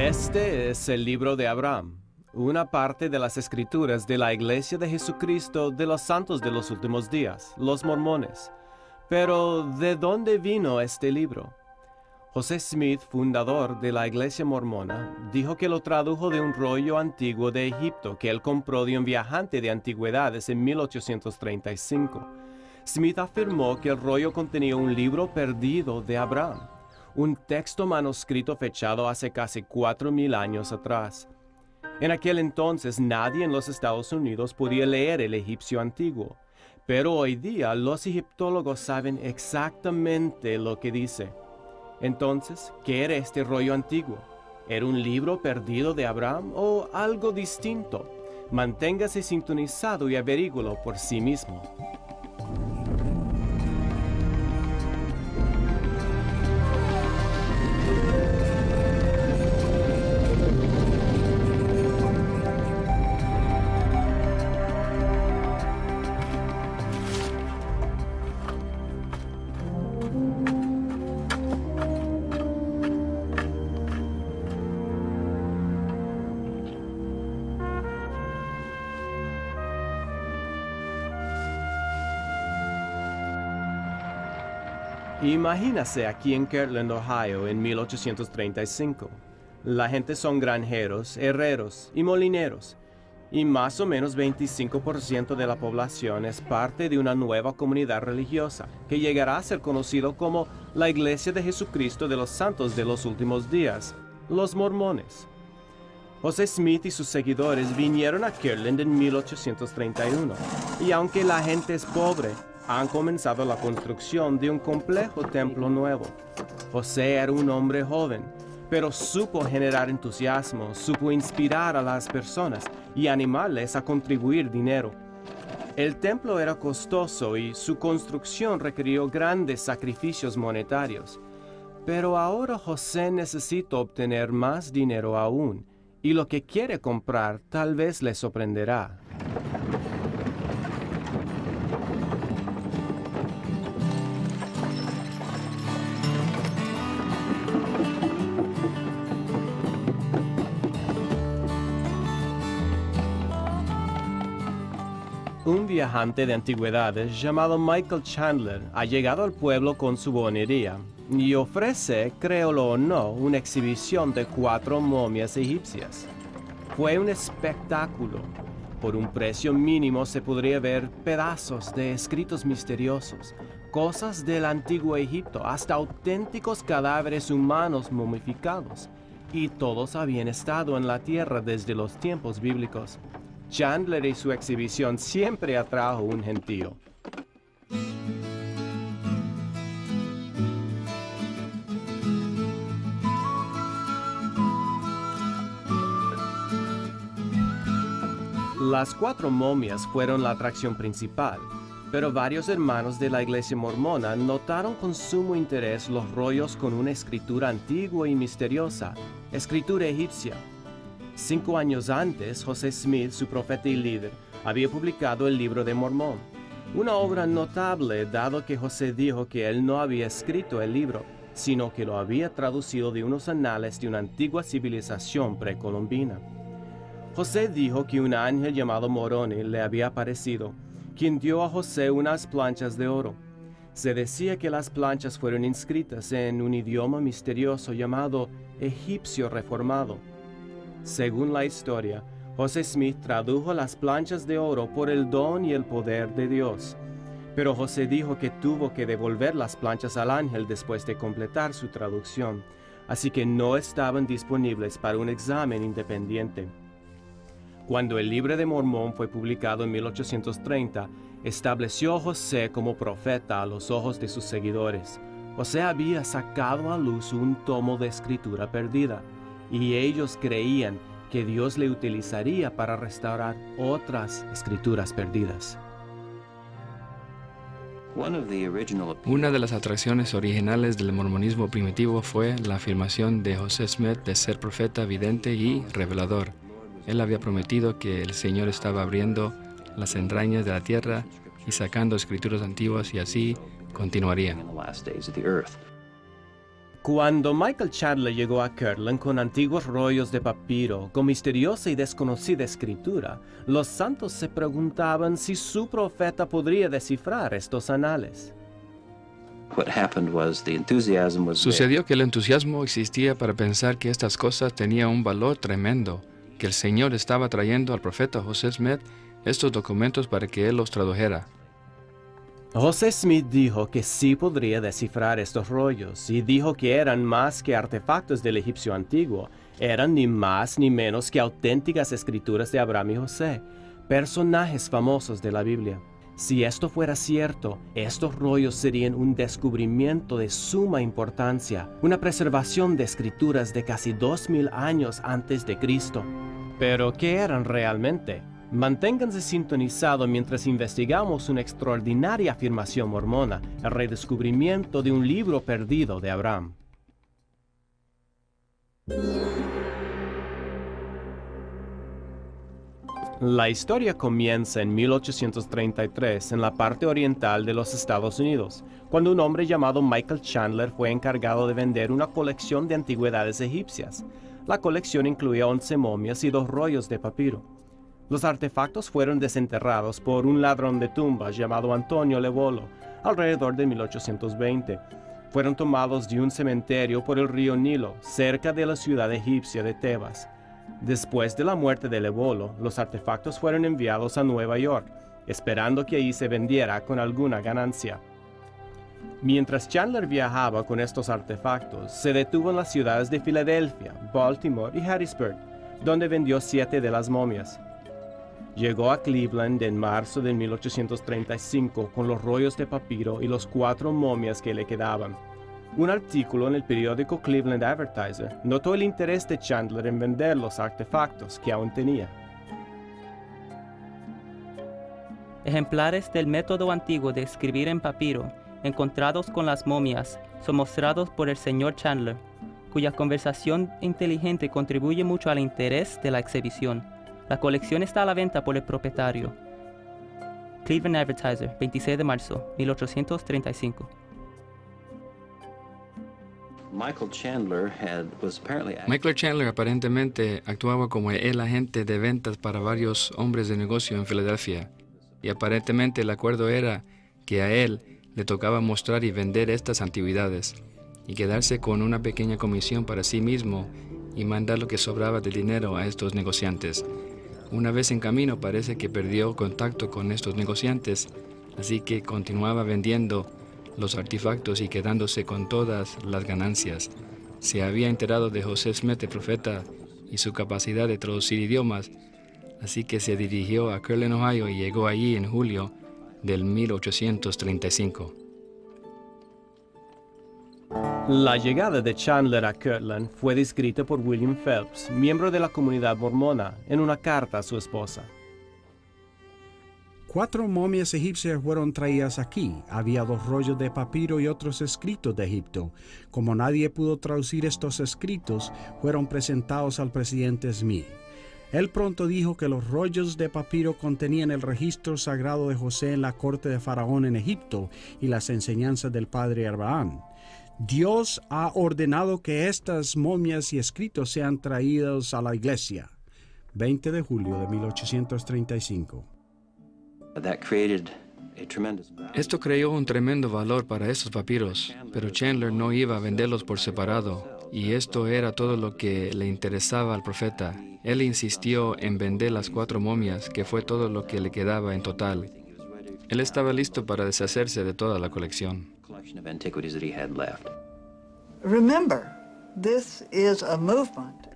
Este es el libro de Abraham, una parte de las escrituras de la Iglesia de Jesucristo de los Santos de los Últimos Días, los mormones. Pero, ¿de dónde vino este libro? José Smith, fundador de la Iglesia Mormona, dijo que lo tradujo de un rollo antiguo de Egipto que él compró de un viajante de antigüedades en 1835. Smith afirmó que el rollo contenía un libro perdido de Abraham, un texto manuscrito fechado hace casi 4,000 años atrás. En aquel entonces nadie en los Estados Unidos podía leer el egipcio antiguo, pero hoy día los egiptólogos saben exactamente lo que dice. Entonces, ¿qué era este rollo antiguo? ¿Era un libro perdido de Abraham o algo distinto? Manténgase sintonizado y averíguelo por sí mismo. Imagínase aquí en Kirtland, Ohio, en 1835. La gente son granjeros, herreros y molineros, y más o menos 25% de la población es parte de una nueva comunidad religiosa que llegará a ser conocido como la Iglesia de Jesucristo de los Santos de los Últimos Días, los mormones. José Smith y sus seguidores vinieron a Kirtland en 1831, y aunque la gente es pobre, han comenzado la construcción de un complejo templo nuevo. José era un hombre joven, pero supo generar entusiasmo, supo inspirar a las personas y animarles a contribuir dinero. El templo era costoso y su construcción requirió grandes sacrificios monetarios. Pero ahora José necesita obtener más dinero aún, y lo que quiere comprar tal vez le sorprenderá. Un viajante de antigüedades llamado Michael Chandler ha llegado al pueblo con su bonería y ofrece, créelo o no, una exhibición de 4 momias egipcias. Fue un espectáculo. Por un precio mínimo se podría ver pedazos de escritos misteriosos, cosas del antiguo Egipto, hasta auténticos cadáveres humanos momificados, y todos habían estado en la tierra desde los tiempos bíblicos. Chandler y su exhibición siempre atrajo un gentío. Las 4 momias fueron la atracción principal, pero varios hermanos de la Iglesia Mormona notaron con sumo interés los rollos con una escritura antigua y misteriosa, escritura egipcia. 5 años antes, José Smith, su profeta y líder, había publicado el Libro de Mormón, una obra notable dado que José dijo que él no había escrito el libro, sino que lo había traducido de unos anales de una antigua civilización precolombina. José dijo que un ángel llamado Moroni le había aparecido, quien dio a José unas planchas de oro. Se decía que las planchas fueron inscritas en un idioma misterioso llamado egipcio reformado. Según la historia, José Smith tradujo las planchas de oro por el don y el poder de Dios. Pero José dijo que tuvo que devolver las planchas al ángel después de completar su traducción, así que no estaban disponibles para un examen independiente. Cuando el Libro de Mormón fue publicado en 1830, estableció a José como profeta a los ojos de sus seguidores. José había sacado a luz un tomo de escritura perdida, y ellos creían que Dios le utilizaría para restaurar otras escrituras perdidas. Una de las atracciones originales del mormonismo primitivo fue la afirmación de José Smith de ser profeta, vidente y revelador. Él había prometido que el Señor estaba abriendo las entrañas de la tierra y sacando escrituras antiguas, y así continuaría. Cuando Michael Chandler llegó a Kirtland con antiguos rollos de papiro, con misteriosa y desconocida escritura, los santos se preguntaban si su profeta podría descifrar estos anales. Sucedió que el entusiasmo existía para pensar que estas cosas tenían un valor tremendo, que el Señor estaba trayendo al profeta José Smith estos documentos para que él los tradujera. José Smith dijo que sí podría descifrar estos rollos y dijo que eran más que artefactos del egipcio antiguo, eran ni más ni menos que auténticas escrituras de Abraham y José, personajes famosos de la Biblia. Si esto fuera cierto, estos rollos serían un descubrimiento de suma importancia, una preservación de escrituras de casi 2000 años antes de Cristo. ¿Pero qué eran realmente? Manténganse sintonizados mientras investigamos una extraordinaria afirmación mormona, el redescubrimiento de un libro perdido de Abraham. La historia comienza en 1833 en la parte oriental de los Estados Unidos, cuando un hombre llamado Michael Chandler fue encargado de vender una colección de antigüedades egipcias. La colección incluía 11 momias y 2 rollos de papiro. Los artefactos fueron desenterrados por un ladrón de tumbas llamado Antonio Levolo, alrededor de 1820. Fueron tomados de un cementerio por el río Nilo, cerca de la ciudad egipcia de Tebas. Después de la muerte de Levolo, los artefactos fueron enviados a Nueva York, esperando que allí se vendiera con alguna ganancia. Mientras Chandler viajaba con estos artefactos, se detuvo en las ciudades de Filadelfia, Baltimore y Harrisburg, donde vendió 7 de las momias. Llegó a Cleveland en marzo de 1835 con los rollos de papiro y los 4 momias que le quedaban. Un artículo en el periódico Cleveland Advertiser notó el interés de Chandler en vender los artefactos que aún tenía. Ejemplares del método antiguo de escribir en papiro, encontrados con las momias, son mostrados por el Sr. Chandler, cuya conversación inteligente contribuye mucho al interés de la exhibición. La colección está a la venta por el propietario. Cleveland Advertiser, 26 de marzo, 1835. Michael Chandler aparentemente actuaba como el agente de ventas para varios hombres de negocio en Filadelfia, y aparentemente el acuerdo era que a él le tocaba mostrar y vender estas antigüedades, y quedarse con una pequeña comisión para sí mismo y mandar lo que sobraba de dinero a estos negociantes. Una vez en camino parece que perdió contacto con estos negociantes, así que continuaba vendiendo los artefactos y quedándose con todas las ganancias. Se había enterado de José Smith, el profeta, y su capacidad de traducir idiomas, así que se dirigió a Kirtland, Ohio, y llegó allí en julio del 1835. La llegada de Chandler a Kirtland fue descrita por William Phelps, miembro de la comunidad mormona, en una carta a su esposa. 4 momias egipcias fueron traídas aquí. Había 2 rollos de papiro y otros escritos de Egipto. Como nadie pudo traducir estos escritos, fueron presentados al presidente Smith. Él pronto dijo que los rollos de papiro contenían el registro sagrado de José en la corte de Faraón en Egipto y las enseñanzas del padre Abraham. Dios ha ordenado que estas momias y escritos sean traídos a la iglesia. 20 de julio de 1835. Esto creó un tremendo valor para estos papiros, pero Chandler no iba a venderlos por separado, y esto era todo lo que le interesaba al profeta. Él insistió en vender las 4 momias, que fue todo lo que le quedaba en total. Él estaba listo para deshacerse de toda la colección.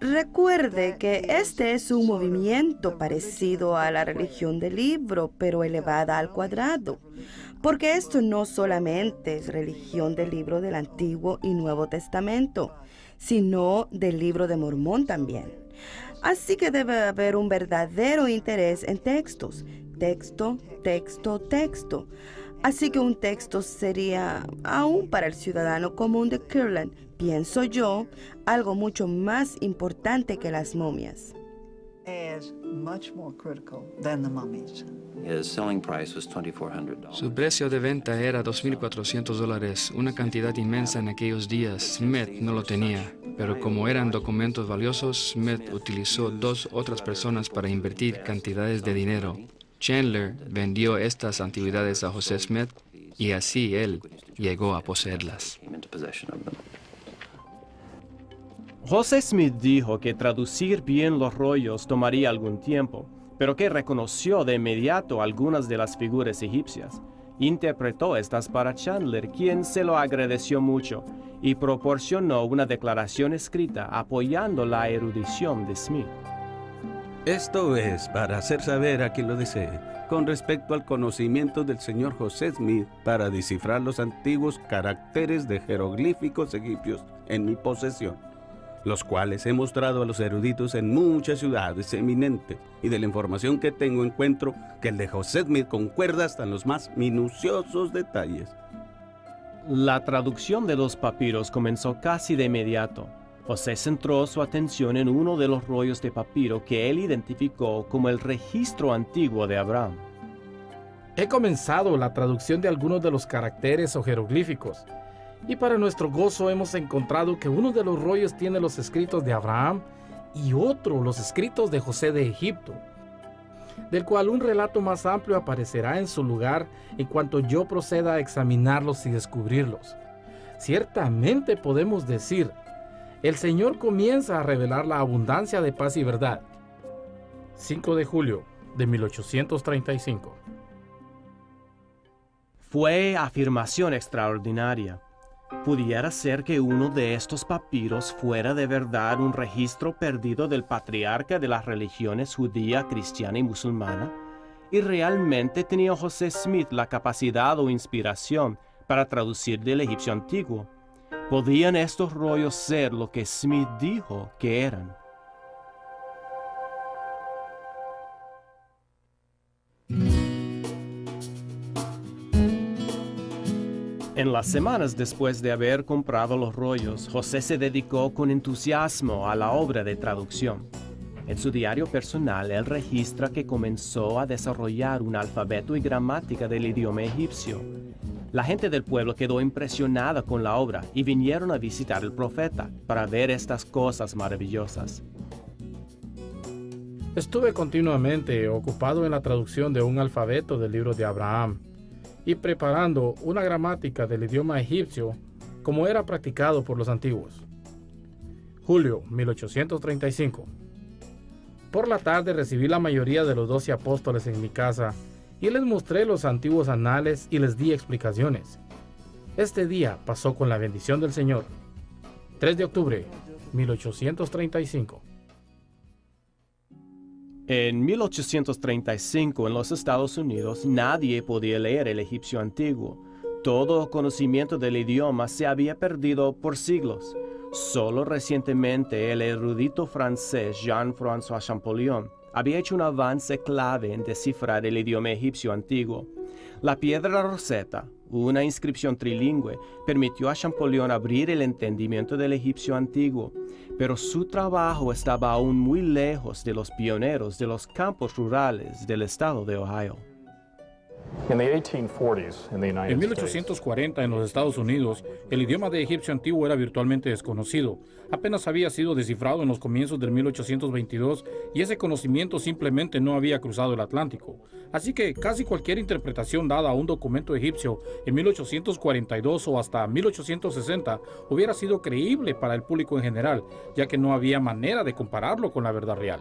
Recuerde que este es un movimiento parecido a la religión del libro, pero elevada al cuadrado, porque esto no solamente es religión del libro del Antiguo y Nuevo Testamento, sino del libro de Mormón también. Así que debe haber un verdadero interés en textos, texto, texto, texto. Así que un texto sería, aún para el ciudadano común de Kirtland, pienso yo, algo mucho más importante que las momias. Su precio de venta era $2,400, una cantidad inmensa en aquellos días. Smith no lo tenía, pero como eran documentos valiosos, Smith utilizó 2 otras personas para invertir cantidades de dinero. Chandler vendió estas antigüedades a José Smith y así él llegó a poseerlas. José Smith dijo que traducir bien los rollos tomaría algún tiempo, pero que reconoció de inmediato algunas de las figuras egipcias. Interpretó estas para Chandler, quien se lo agradeció mucho, y proporcionó una declaración escrita apoyando la erudición de Smith. Esto es para hacer saber a quien lo desee, con respecto al conocimiento del señor José Smith para descifrar los antiguos caracteres de jeroglíficos egipcios en mi posesión, los cuales he mostrado a los eruditos en muchas ciudades eminentes, y de la información que tengo encuentro que el de José Smith concuerda hasta en los más minuciosos detalles. La traducción de los papiros comenzó casi de inmediato. José centró su atención en uno de los rollos de papiro que él identificó como el registro antiguo de Abraham. He comenzado la traducción de algunos de los caracteres o jeroglíficos, y para nuestro gozo hemos encontrado que uno de los rollos tiene los escritos de Abraham y otro los escritos de José de Egipto, del cual un relato más amplio aparecerá en su lugar en cuanto yo proceda a examinarlos y descubrirlos. Ciertamente podemos decir, el Señor comienza a revelar la abundancia de paz y verdad. 5 de julio de 1835. Fue afirmación extraordinaria. ¿Pudiera ser que uno de estos papiros fuera de verdad un registro perdido del patriarca de las religiones judía, cristiana y musulmana? ¿Y realmente tenía José Smith la capacidad o inspiración para traducir del egipcio antiguo? ¿Podían estos rollos ser lo que Smith dijo que eran? En las semanas después de haber comprado los rollos, José se dedicó con entusiasmo a la obra de traducción. En su diario personal, él registra que comenzó a desarrollar un alfabeto y gramática del idioma egipcio. La gente del pueblo quedó impresionada con la obra y vinieron a visitar al profeta para ver estas cosas maravillosas. Estuve continuamente ocupado en la traducción de un alfabeto del libro de Abraham y preparando una gramática del idioma egipcio como era practicado por los antiguos. Julio 1835. Por la tarde recibí la mayoría de los 12 apóstoles en mi casa y les mostré los antiguos anales y les di explicaciones. Este día pasó con la bendición del Señor. 3 de octubre 1835. En 1835, en los Estados Unidos, nadie podía leer el egipcio antiguo. Todo conocimiento del idioma se había perdido por siglos. Solo recientemente el erudito francés Jean-François Champollion había hecho un avance clave en descifrar el idioma egipcio antiguo. La piedra Rosetta, una inscripción trilingüe, permitió a Champollion abrir el entendimiento del egipcio antiguo, pero su trabajo estaba aún muy lejos de los pioneros de los campos rurales del estado de Ohio. En 1840, en los Estados Unidos, el idioma de egipcio antiguo era virtualmente desconocido. Apenas había sido descifrado en los comienzos del 1822 y ese conocimiento simplemente no había cruzado el Atlántico. Así que casi cualquier interpretación dada a un documento egipcio en 1842 o hasta 1860 hubiera sido creíble para el público en general, ya que no había manera de compararlo con la verdad real.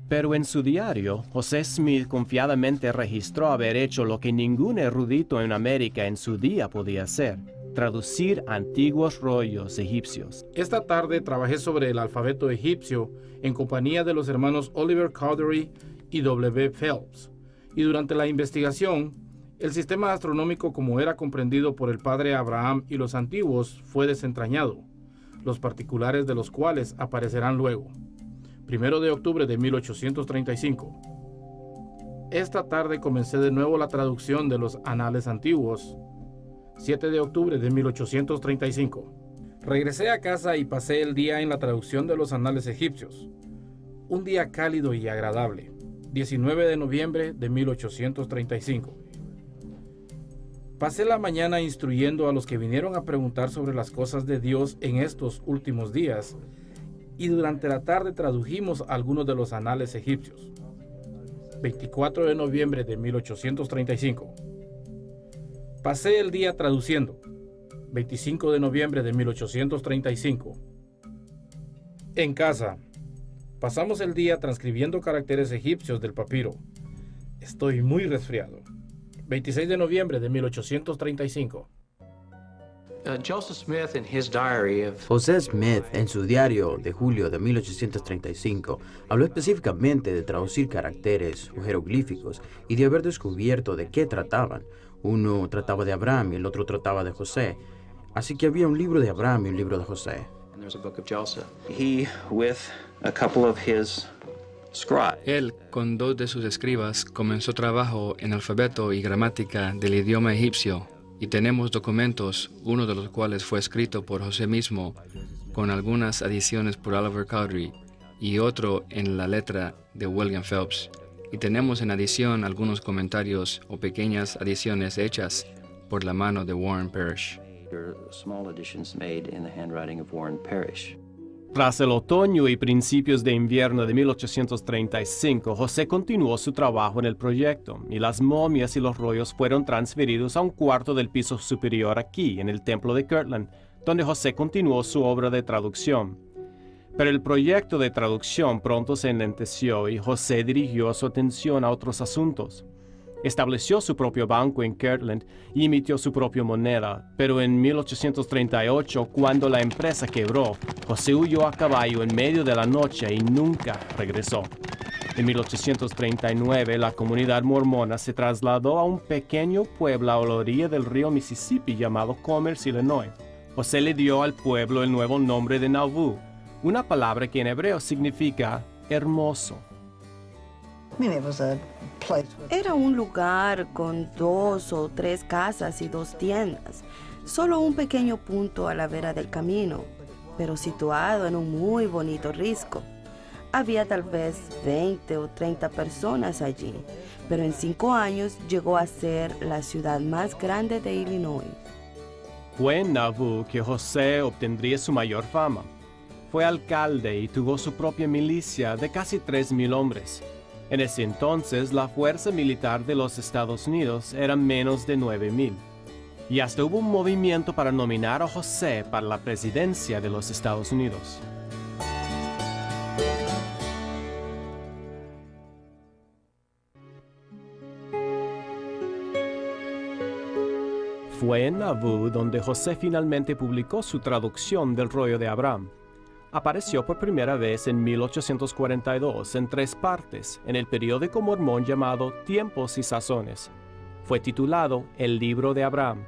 Pero en su diario, José Smith confiadamente registró haber hecho lo que ningún erudito en América en su día podía hacer: traducir antiguos rollos egipcios. Esta tarde trabajé sobre el alfabeto egipcio en compañía de los hermanos Oliver Cowdery y W. Phelps, y durante la investigación, el sistema astronómico como era comprendido por el padre Abraham y los antiguos fue desentrañado, los particulares de los cuales aparecerán luego. 1 de octubre de 1835. Esta tarde comencé de nuevo la traducción de los anales antiguos. 7 de octubre de 1835. Regresé a casa y pasé el día en la traducción de los anales egipcios. Un día cálido y agradable, 19 de noviembre de 1835. Pasé la mañana instruyendo a los que vinieron a preguntar sobre las cosas de Dios en estos últimos días, y durante la tarde tradujimos algunos de los anales egipcios. 24 de noviembre de 1835. Pasé el día traduciendo. 25 de noviembre de 1835. En casa. Pasamos el día transcribiendo caracteres egipcios del papiro. Estoy muy resfriado. 26 de noviembre de 1835. José Smith, en su diario de julio de 1835, habló específicamente de traducir caracteres o jeroglíficos y de haber descubierto de qué trataban. Uno trataba de Abraham y el otro trataba de José. Así que había un libro de Abraham y un libro de José. Él, con 2 de sus escribas, comenzó trabajo en alfabeto y gramática del idioma egipcio, y tenemos documentos, uno de los cuales fue escrito por José mismo, con algunas adiciones por Oliver Cowdery, y otro en la letra de William Phelps. Y tenemos en adición algunos comentarios o pequeñas adiciones hechas por la mano de Warren Parrish. Tras el otoño y principios de invierno de 1835, José continuó su trabajo en el proyecto, y las momias y los rollos fueron transferidos a un cuarto del piso superior aquí, en el templo de Kirtland, donde José continuó su obra de traducción. Pero el proyecto de traducción pronto se enlenteció y José dirigió su atención a otros asuntos. Estableció su propio banco en Kirtland y emitió su propia moneda, pero en 1838, cuando la empresa quebró, José huyó a caballo en medio de la noche y nunca regresó. En 1839, la comunidad mormona se trasladó a un pequeño pueblo a la orilla del río Mississippi llamado Commerce, Illinois. José le dio al pueblo el nuevo nombre de Nauvoo, una palabra que en hebreo significa hermoso. Era un lugar con 2 o 3 casas y 2 tiendas, solo un pequeño punto a la vera del camino, pero situado en un muy bonito risco. Había tal vez 20 o 30 personas allí, pero en 5 años llegó a ser la ciudad más grande de Illinois. Fue en Nauvoo que José obtendría su mayor fama. Fue alcalde y tuvo su propia milicia de casi 3,000 hombres. En ese entonces, la fuerza militar de los Estados Unidos era menos de 9,000. Y hasta hubo un movimiento para nominar a José para la presidencia de los Estados Unidos. Fue en Nauvoo donde José finalmente publicó su traducción del rollo de Abraham. Apareció por primera vez en 1842 en 3 partes en el periódico mormón llamado Tiempos y Sazones. Fue titulado El Libro de Abraham.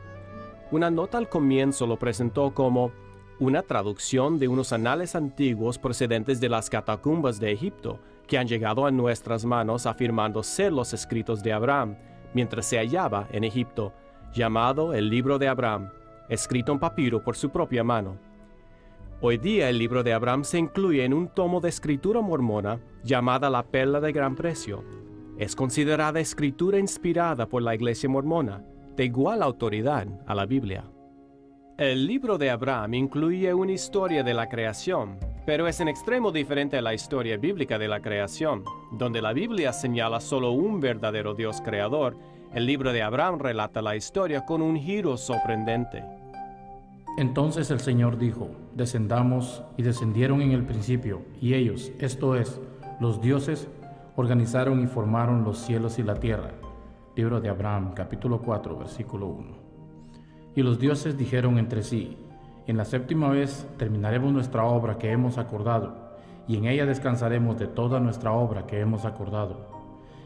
Una nota al comienzo lo presentó como una traducción de unos anales antiguos procedentes de las catacumbas de Egipto que han llegado a nuestras manos afirmando ser los escritos de Abraham mientras se hallaba en Egipto, llamado El Libro de Abraham, escrito en papiro por su propia mano. Hoy día el Libro de Abraham se incluye en un tomo de escritura mormona llamada La Perla de Gran Precio. Es considerada escritura inspirada por la Iglesia mormona, de igual autoridad a la Biblia. El Libro de Abraham incluye una historia de la creación, pero es en extremo diferente a la historia bíblica de la creación, donde la Biblia señala solo un verdadero Dios creador. El Libro de Abraham relata la historia con un giro sorprendente. Entonces el Señor dijo, descendamos, y descendieron en el principio, y ellos, esto es, los dioses, organizaron y formaron los cielos y la tierra. Libro de Abraham, capítulo 4, versículo 1. Y los dioses dijeron entre sí, en la 7ª vez terminaremos nuestra obra que hemos acordado, y en ella descansaremos de toda nuestra obra que hemos acordado.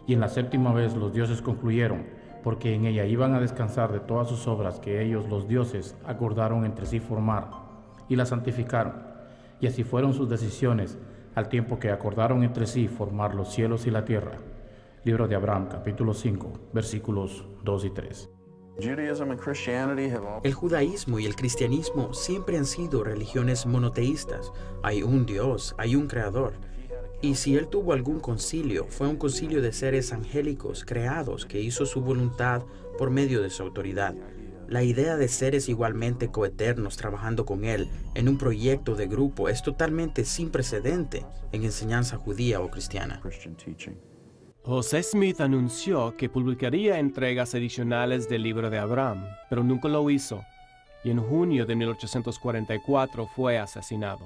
Y en la 7ª vez los dioses concluyeron, porque en ella iban a descansar de todas sus obras que ellos, los dioses, acordaron entre sí formar, y la santificaron. Y así fueron sus decisiones, al tiempo que acordaron entre sí formar los cielos y la tierra. Libro de Abraham, capítulo 5, versículos 2 y 3. El judaísmo y el cristianismo siempre han sido religiones monoteístas. Hay un Dios, hay un creador. Y si él tuvo algún concilio, fue un concilio de seres angélicos creados que hizo su voluntad por medio de su autoridad. La idea de seres igualmente coeternos trabajando con él en un proyecto de grupo es totalmente sin precedente en enseñanza judía o cristiana. José Smith anunció que publicaría entregas adicionales del libro de Abraham, pero nunca lo hizo, y en junio de 1844 fue asesinado.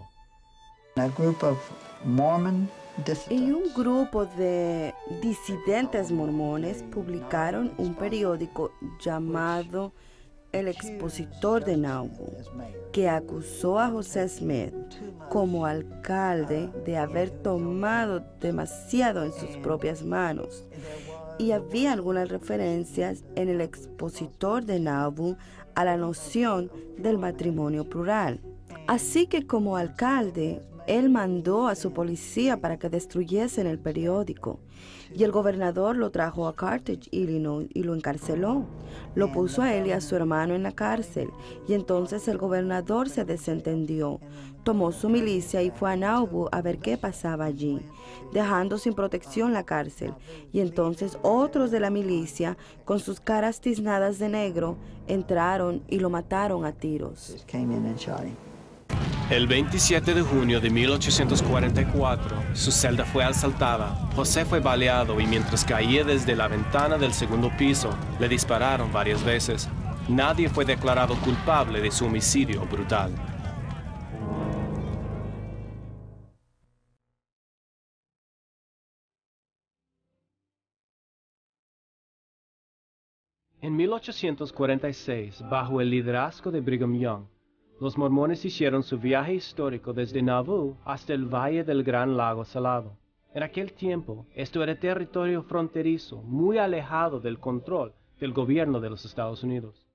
Y un grupo de disidentes mormones publicaron un periódico llamado El Expositor de Nauvoo, que acusó a José Smith como alcalde de haber tomado demasiado en sus propias manos. Y había algunas referencias en El Expositor de Nauvoo a la noción del matrimonio plural. Así que como alcalde, él mandó a su policía para que destruyesen el periódico, y el gobernador lo trajo a Carthage, Illinois, y lo encarceló. Lo puso a él y a su hermano en la cárcel, y entonces el gobernador se desentendió, tomó su milicia y fue a Nauvoo a ver qué pasaba allí, dejando sin protección la cárcel. Y entonces otros de la milicia, con sus caras tiznadas de negro, entraron y lo mataron a tiros. El 27 de junio de 1844, su celda fue asaltada. José fue baleado y mientras caía desde la ventana del segundo piso, le dispararon varias veces. Nadie fue declarado culpable de su homicidio brutal. En 1846, bajo el liderazgo de Brigham Young, los mormones hicieron su viaje histórico desde Nauvoo hasta el valle del Gran Lago Salado. En aquel tiempo, esto era territorio fronterizo, muy alejado del control del gobierno de los Estados Unidos.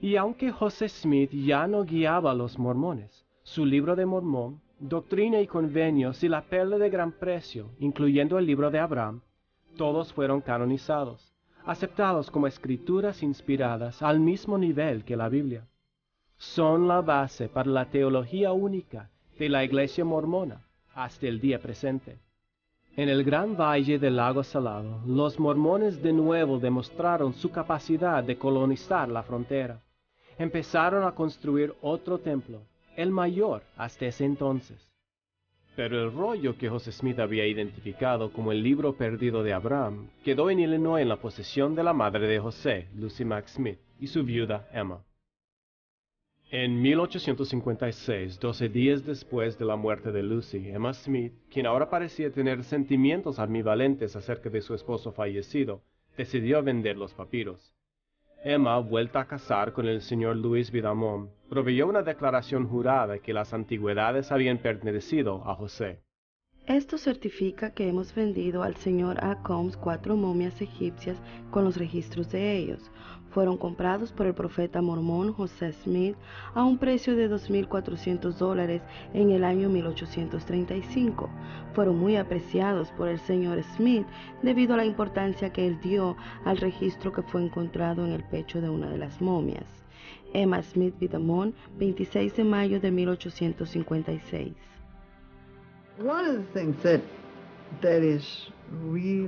Y aunque José Smith ya no guiaba a los mormones, su libro de Mormón, Doctrina y Convenios y la Perla de Gran Precio, incluyendo el libro de Abraham, todos fueron canonizados, aceptados como escrituras inspiradas al mismo nivel que la Biblia. Son la base para la teología única de la Iglesia mormona hasta el día presente. En el Gran Valle del Lago Salado, los mormones de nuevo demostraron su capacidad de colonizar la frontera. Empezaron a construir otro templo, el mayor hasta ese entonces. Pero el rollo que José Smith había identificado como el libro perdido de Abraham quedó en Illinois en la posesión de la madre de José, Lucy Mack Smith, y su viuda Emma. En 1856, 12 días después de la muerte de Lucy, Emma Smith, quien ahora parecía tener sentimientos ambivalentes acerca de su esposo fallecido, decidió vender los papiros. Emma, vuelta a casar con el señor Louis Vidamón, proveyó una declaración jurada que las antigüedades habían pertenecido a José. Esto certifica que hemos vendido al señor A. Combs 4 momias egipcias con los registros de ellos. Fueron comprados por el profeta mormón José Smith a un precio de $2,400 en el año 1835. Fueron muy apreciados por el señor Smith debido a la importancia que él dio al registro que fue encontrado en el pecho de una de las momias. Emma Smith Vidamón, 26 de mayo de 1856.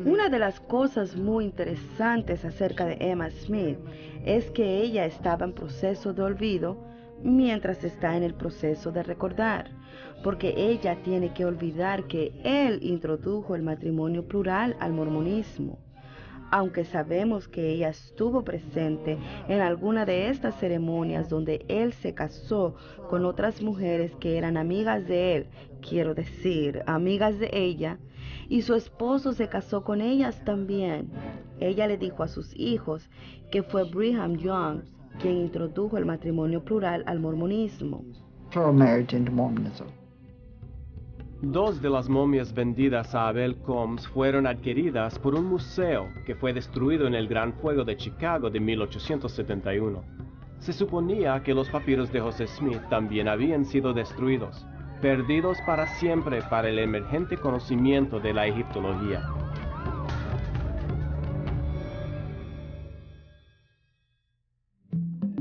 Una de las cosas muy interesantes acerca de Emma Smith es que ella estaba en proceso de olvido mientras está en el proceso de recordar, porque ella tiene que olvidar que él introdujo el matrimonio plural al mormonismo. Aunque sabemos que ella estuvo presente en alguna de estas ceremonias donde él se casó con otras mujeres que eran amigas de él, quiero decir, amigas de ella, y su esposo se casó con ellas también. Ella le dijo a sus hijos que fue Brigham Young quien introdujo el matrimonio plural al mormonismo. Dos de las momias vendidas a Abel Combs fueron adquiridas por un museo que fue destruido en el Gran Fuego de Chicago de 1871. Se suponía que los papiros de José Smith también habían sido destruidos, perdidos para siempre para el emergente conocimiento de la egiptología.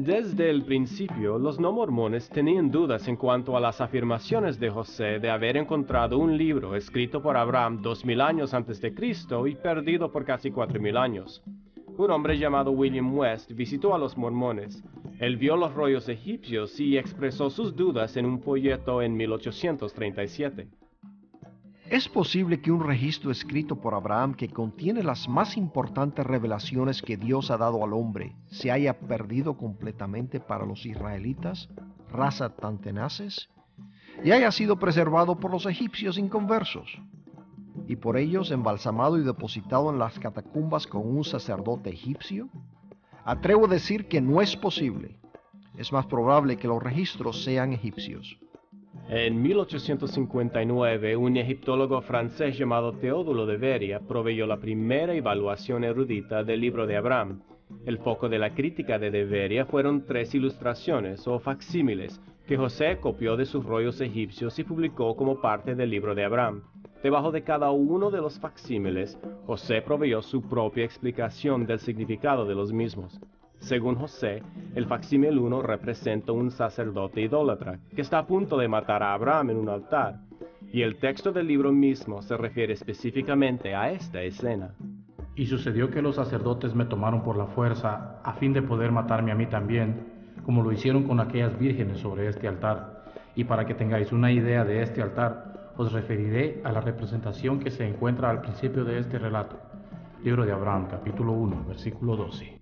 Desde el principio, los no mormones tenían dudas en cuanto a las afirmaciones de José de haber encontrado un libro escrito por Abraham 2000 años antes de Cristo y perdido por casi 4000 años. Un hombre llamado William West visitó a los mormones. Él vio los rollos egipcios y expresó sus dudas en un folleto en 1837. ¿Es posible que un registro escrito por Abraham que contiene las más importantes revelaciones que Dios ha dado al hombre se haya perdido completamente para los israelitas, raza tan tenaces, y haya sido preservado por los egipcios inconversos, y por ellos embalsamado y depositado en las catacumbas con un sacerdote egipcio? Atrevo a decir que no es posible. Es más probable que los registros sean egipcios. En 1859, un egiptólogo francés llamado Teodulo de Beria proveyó la primera evaluación erudita del libro de Abraham. El foco de la crítica de Beria fueron 3 ilustraciones o facsímiles que José copió de sus rollos egipcios y publicó como parte del libro de Abraham. Debajo de cada uno de los facsímiles, José proveyó su propia explicación del significado de los mismos. Según José, el facsímil 1 representa un sacerdote idólatra que está a punto de matar a Abraham en un altar, y el texto del libro mismo se refiere específicamente a esta escena. Y sucedió que los sacerdotes me tomaron por la fuerza a fin de poder matarme a mí también, como lo hicieron con aquellas vírgenes sobre este altar. Y para que tengáis una idea de este altar, os referiré a la representación que se encuentra al principio de este relato. Libro de Abraham, capítulo 1, versículo 12.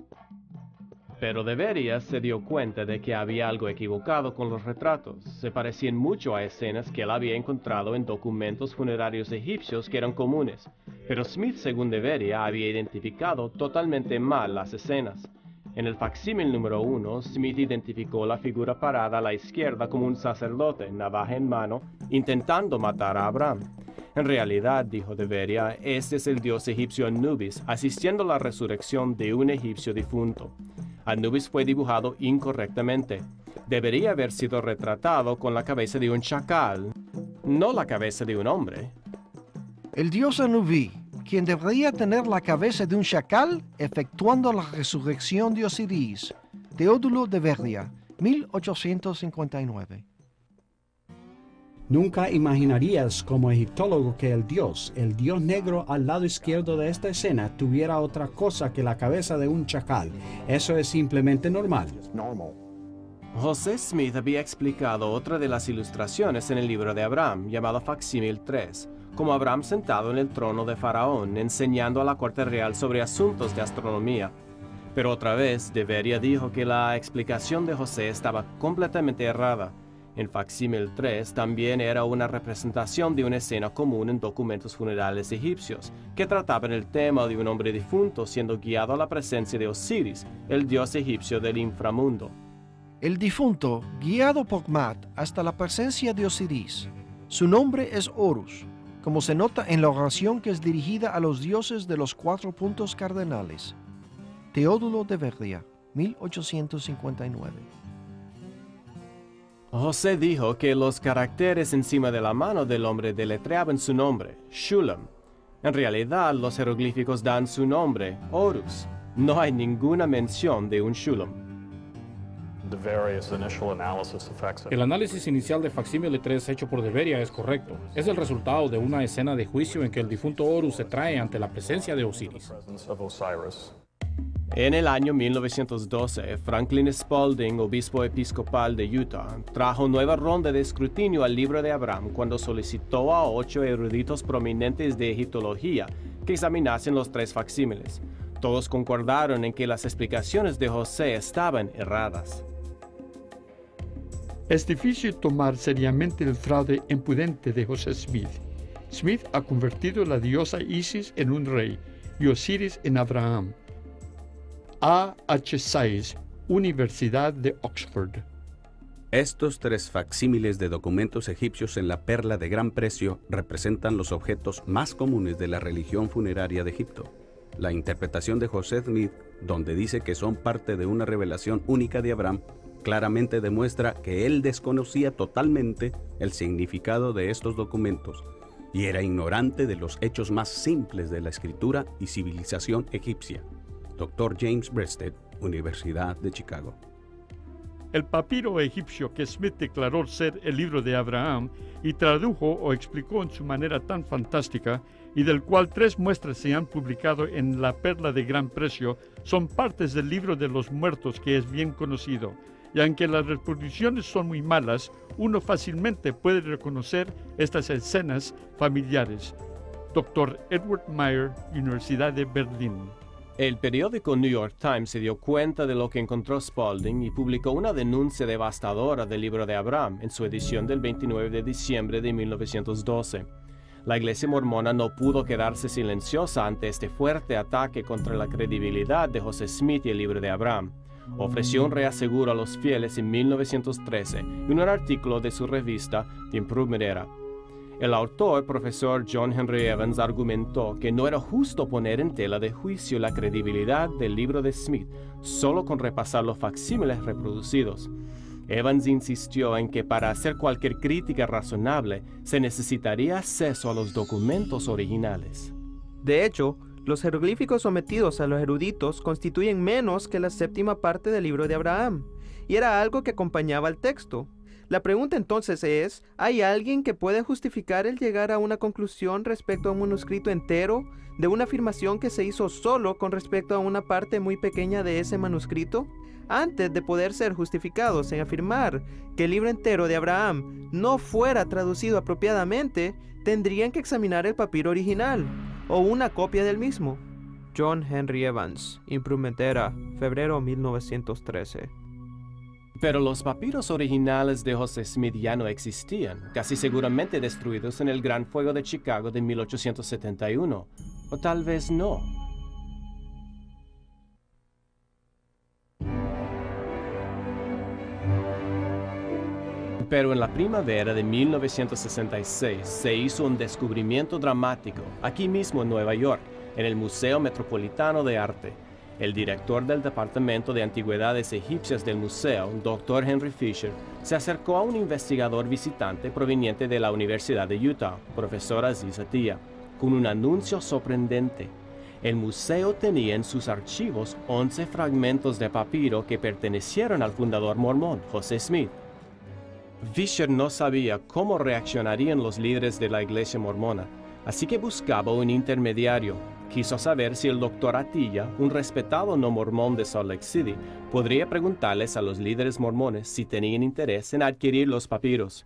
Pero de Beria se dio cuenta de que había algo equivocado con los retratos. Se parecían mucho a escenas que él había encontrado en documentos funerarios egipcios que eran comunes. Pero Smith, según de Beria, había identificado totalmente mal las escenas. En el facsímil número 1, Smith identificó la figura parada a la izquierda como un sacerdote, navaja en mano, intentando matar a Abraham. En realidad, dijo de Beria, este es el dios egipcio Anubis, asistiendo a la resurrección de un egipcio difunto. Anubis fue dibujado incorrectamente. Debería haber sido retratado con la cabeza de un chacal, no la cabeza de un hombre. El dios Anubis, quien debería tener la cabeza de un chacal, efectuando la resurrección de Osiris. Teodulo de Beria, 1859. Nunca imaginarías como egiptólogo que el dios negro al lado izquierdo de esta escena, tuviera otra cosa que la cabeza de un chacal. Eso es simplemente normal. José Smith había explicado otra de las ilustraciones en el libro de Abraham, llamado facsímil 3, como Abraham sentado en el trono de Faraón, enseñando a la corte real sobre asuntos de astronomía. Pero otra vez, de Beria dijo que la explicación de José estaba completamente errada. En facsímil 3 también era una representación de una escena común en documentos funerales egipcios, que trataban el tema de un hombre difunto siendo guiado a la presencia de Osiris, el dios egipcio del inframundo. El difunto, guiado por Mat hasta la presencia de Osiris. Su nombre es Horus, como se nota en la oración que es dirigida a los dioses de los 4 puntos cardenales. Teodulo de Beria, 1859. José dijo que los caracteres encima de la mano del hombre deletreaban su nombre, Shulam. En realidad, los jeroglíficos dan su nombre, Horus. No hay ninguna mención de un Shulam. El análisis inicial de facsímil 3 hecho por de Beria es correcto. Es el resultado de una escena de juicio en que el difunto Horus se trae ante la presencia de Osiris. En el año 1912, Franklin Spalding, obispo episcopal de Utah, trajo nueva ronda de escrutinio al libro de Abraham cuando solicitó a 8 eruditos prominentes de egiptología que examinasen los 3 facsímiles. Todos concordaron en que las explicaciones de José estaban erradas. Es difícil tomar seriamente el fraude impudente de José Smith. Smith ha convertido a la diosa Isis en un rey y Osiris en Abraham. A. H. Sayce, Universidad de Oxford. Estos 3 facsímiles de documentos egipcios en la perla de gran precio representan los objetos más comunes de la religión funeraria de Egipto. La interpretación de José Smith, donde dice que son parte de una revelación única de Abraham, claramente demuestra que él desconocía totalmente el significado de estos documentos y era ignorante de los hechos más simples de la escritura y civilización egipcia. Dr. James Breasted, Universidad de Chicago. El papiro egipcio que Smith declaró ser el libro de Abraham y tradujo o explicó en su manera tan fantástica, y del cual 3 muestras se han publicado en La Perla de Gran Precio, son partes del libro de los muertos que es bien conocido, y aunque las reproducciones son muy malas, uno fácilmente puede reconocer estas escenas familiares. Dr. Edward Meyer, Universidad de Berlín. El periódico New York Times se dio cuenta de lo que encontró Spalding y publicó una denuncia devastadora del libro de Abraham en su edición del 29 de diciembre de 1912. La Iglesia mormona no pudo quedarse silenciosa ante este fuerte ataque contra la credibilidad de José Smith y el libro de Abraham. Ofreció un reaseguro a los fieles en 1913 en un artículo de su revista The Improvement Era. El autor, profesor John Henry Evans, argumentó que no era justo poner en tela de juicio la credibilidad del libro de Smith solo con repasar los facsímiles reproducidos. Evans insistió en que para hacer cualquier crítica razonable se necesitaría acceso a los documentos originales. De hecho, los jeroglíficos sometidos a los eruditos constituyen menos que la 7ª parte del libro de Abraham, y era algo que acompañaba al texto. La pregunta entonces es, ¿hay alguien que puede justificar el llegar a una conclusión respecto a un manuscrito entero de una afirmación que se hizo solo con respecto a una parte muy pequeña de ese manuscrito? Antes de poder ser justificados en afirmar que el libro entero de Abraham no fuera traducido apropiadamente, tendrían que examinar el papiro original, o una copia del mismo. John Henry Evans, Improvement Era, febrero 1913. Pero los papiros originales de José Smith ya no existían, casi seguramente destruidos en el Gran Fuego de Chicago de 1871. O tal vez no. Pero en la primavera de 1966 se hizo un descubrimiento dramático, aquí mismo en Nueva York, en el Museo Metropolitano de Arte. El director del Departamento de Antigüedades Egipcias del museo, Dr. Henry Fisher, se acercó a un investigador visitante proveniente de la Universidad de Utah, profesor Aziz Atiya, con un anuncio sorprendente. El museo tenía en sus archivos 11 fragmentos de papiro que pertenecieron al fundador mormón, José Smith. Fisher no sabía cómo reaccionarían los líderes de la iglesia mormona, así que buscaba un intermediario. Quiso saber si el Dr. Atiya, un respetado no mormón de Salt Lake City, podría preguntarles a los líderes mormones si tenían interés en adquirir los papiros.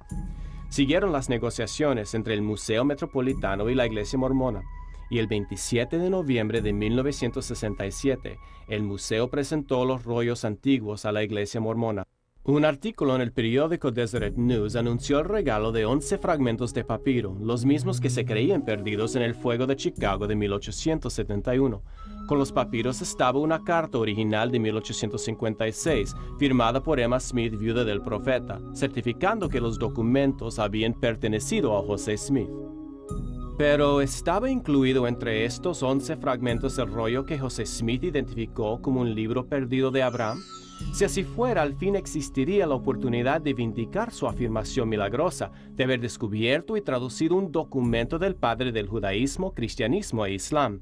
Siguieron las negociaciones entre el Museo Metropolitano y la Iglesia Mormona, y el 27 de noviembre de 1967, el museo presentó los rollos antiguos a la Iglesia Mormona. Un artículo en el periódico Deseret News anunció el regalo de 11 fragmentos de papiro, los mismos que se creían perdidos en el fuego de Chicago de 1871. Con los papiros estaba una carta original de 1856, firmada por Emma Smith, viuda del profeta, certificando que los documentos habían pertenecido a José Smith. Pero ¿estaba incluido entre estos 11 fragmentos el rollo que José Smith identificó como un libro perdido de Abraham? Si así fuera, al fin existiría la oportunidad de vindicar su afirmación milagrosa de haber descubierto y traducido un documento del padre del judaísmo, cristianismo e islam.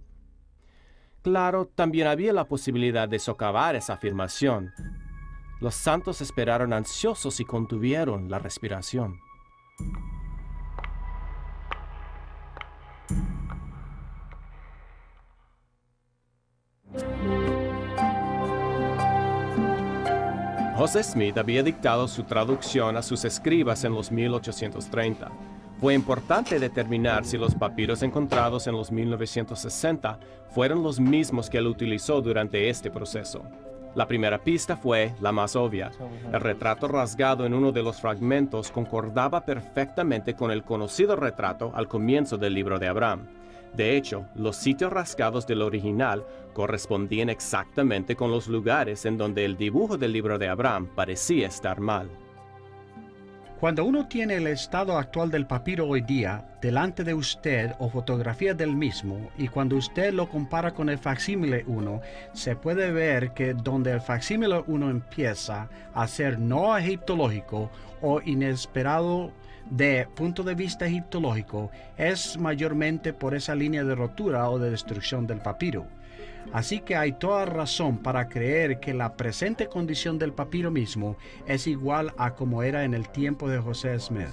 Claro, también había la posibilidad de socavar esa afirmación. Los santos esperaron ansiosos y contuvieron la respiración. José Smith había dictado su traducción a sus escribas en los 1830. Fue importante determinar si los papiros encontrados en los 1960 fueron los mismos que él utilizó durante este proceso. La primera pista fue la más obvia. El retrato rasgado en uno de los fragmentos concordaba perfectamente con el conocido retrato al comienzo del libro de Abraham. De hecho, los sitios rasgados del original correspondían exactamente con los lugares en donde el dibujo del libro de Abraham parecía estar mal. Cuando uno tiene el estado actual del papiro hoy día delante de usted o fotografías del mismo, y cuando usted lo compara con el facsímile 1, se puede ver que donde el facsímile 1 empieza a ser no egiptológico o inesperado de punto de vista egiptológico, es mayormente por esa línea de rotura o de destrucción del papiro. Así que hay toda razón para creer que la presente condición del papiro mismo es igual a como era en el tiempo de José Smith.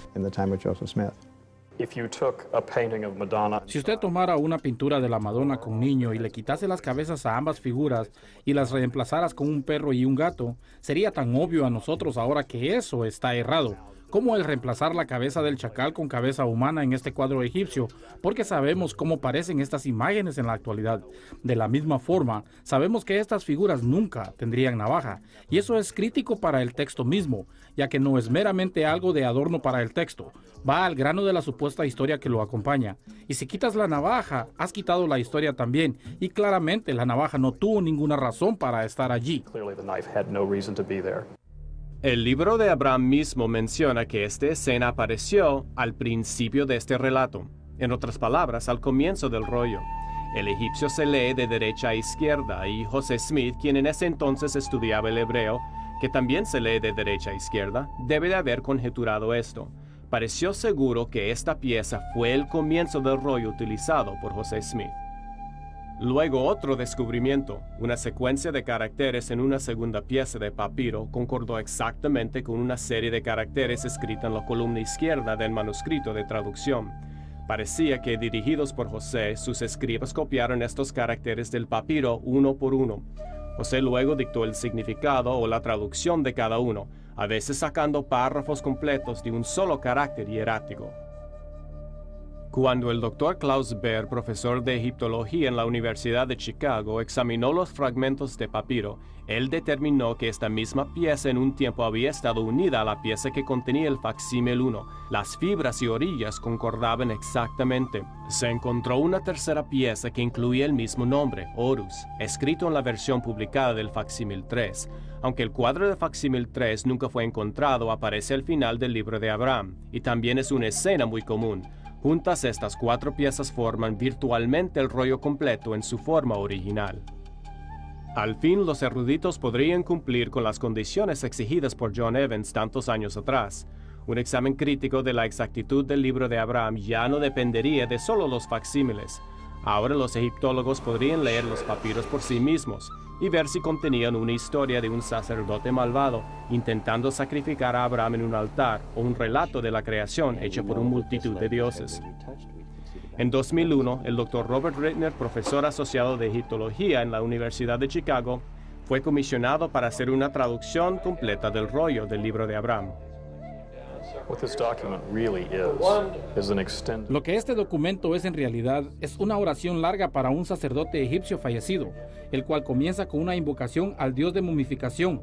Si usted tomara una pintura de la Madonna con niño y le quitase las cabezas a ambas figuras y las reemplazaras con un perro y un gato, sería tan obvio a nosotros ahora que eso está errado, como el reemplazar la cabeza del chacal con cabeza humana en este cuadro egipcio, porque sabemos cómo parecen estas imágenes en la actualidad. De la misma forma, sabemos que estas figuras nunca tendrían navaja, y eso es crítico para el texto mismo, ya que no es meramente algo de adorno para el texto, va al grano de la supuesta historia que lo acompaña. Y si quitas la navaja, has quitado la historia también, y claramente la navaja no tuvo ninguna razón para estar allí. El libro de Abraham mismo menciona que esta escena apareció al principio de este relato, en otras palabras, al comienzo del rollo. El egipcio se lee de derecha a izquierda y José Smith, quien en ese entonces estudiaba el hebreo, que también se lee de derecha a izquierda, debe de haber conjeturado esto. Pareció seguro que esta pieza fue el comienzo del rollo utilizado por José Smith. Luego otro descubrimiento, una secuencia de caracteres en una segunda pieza de papiro concordó exactamente con una serie de caracteres escrita en la columna izquierda del manuscrito de traducción. Parecía que, dirigidos por José, sus escribas copiaron estos caracteres del papiro uno por uno. José luego dictó el significado o la traducción de cada uno, a veces sacando párrafos completos de un solo carácter hierático. Cuando el Dr. Klaus Baer, profesor de egiptología en la Universidad de Chicago, examinó los fragmentos de papiro, él determinó que esta misma pieza en un tiempo había estado unida a la pieza que contenía el facsímil 1. Las fibras y orillas concordaban exactamente. Se encontró una tercera pieza que incluía el mismo nombre, Horus, escrito en la versión publicada del facsímil 3. Aunque el cuadro de facsímil 3 nunca fue encontrado, aparece al final del libro de Abraham, y también es una escena muy común. Juntas, estas cuatro piezas forman virtualmente el rollo completo en su forma original. Al fin, los eruditos podrían cumplir con las condiciones exigidas por John Evans tantos años atrás. Un examen crítico de la exactitud del libro de Abraham ya no dependería de solo los facsímiles. Ahora los egiptólogos podrían leer los papiros por sí mismos y ver si contenían una historia de un sacerdote malvado intentando sacrificar a Abraham en un altar o un relato de la creación hecho por una multitud de dioses. En 2001, el Dr. Robert Rittner, profesor asociado de egiptología en la Universidad de Chicago, fue comisionado para hacer una traducción completa del rollo del libro de Abraham. Lo que este documento es en realidad es una oración larga para un sacerdote egipcio fallecido, el cual comienza con una invocación al dios de momificación,